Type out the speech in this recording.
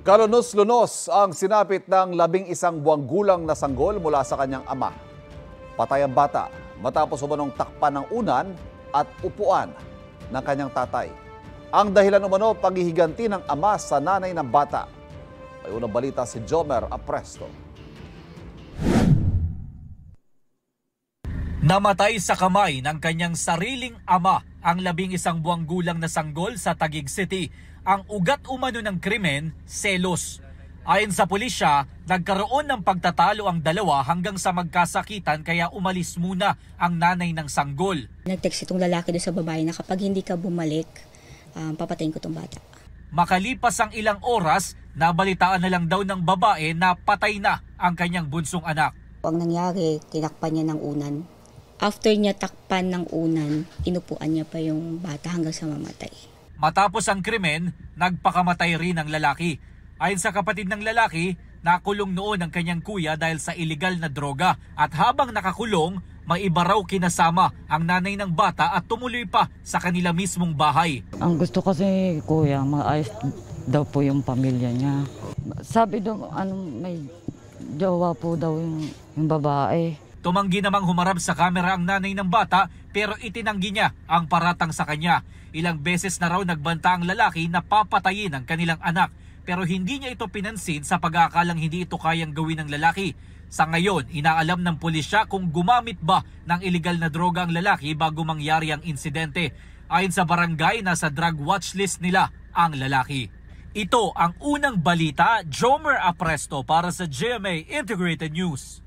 Kalunos-lunos ang sinapit ng 11 buwang gulang na sanggol mula sa kanyang ama. Patay ang bata matapos umanong takpan ng unan at upuan ng kanyang tatay. Ang dahilan umano, paghihiganti ng ama sa nanay ng bata. May unang balita si Jomer Apresto. Namatay sa kamay ng kanyang sariling ama ang 11 buwang gulang na sanggol sa Taguig City. Ang ugat umano ng krimen, selos. Ayon sa pulisya, nagkaroon ng pagtatalo ang dalawa hanggang sa magkasakitan kaya umalis muna ang nanay ng sanggol. Nag-text itong lalaki doon sa babae na kapag hindi ka bumalik, papatayin ko itong bata. Makalipas ang ilang oras, nabalitaan na lang daw ng babae na patay na ang kanyang bunsong anak. Ang nangyari, tinakpan niya ng unan. After niya takpan ng unan, inupuan niya pa yung bata hanggang sa mamatay. Matapos ang krimen, nagpakamatay rin ang lalaki. Ayon sa kapatid ng lalaki, nakulong noon ang kanyang kuya dahil sa iligal na droga. At habang nakakulong, may iba raw kinasama ang nanay ng bata at tumuloy pa sa kanila mismong bahay. Ang gusto kasi kuya, maayos daw po yung pamilya niya. Sabi daw, may jowa po daw yung babae. Tumanggi namang humarap sa kamera ang nanay ng bata pero itinanggi niya ang paratang sa kanya. Ilang beses na raw nagbanta ang lalaki na papatayin ang kanilang anak pero hindi niya ito pinansin sa pag-aakalang hindi ito kayang gawin ng lalaki. Sa ngayon, inaalam ng pulisya kung gumamit ba ng iligal na droga ang lalaki bago mangyari ang insidente. Ayon sa barangay, nasa drug watch list nila ang lalaki. Ito ang unang balita, Jomer Apresto para sa GMA Integrated News.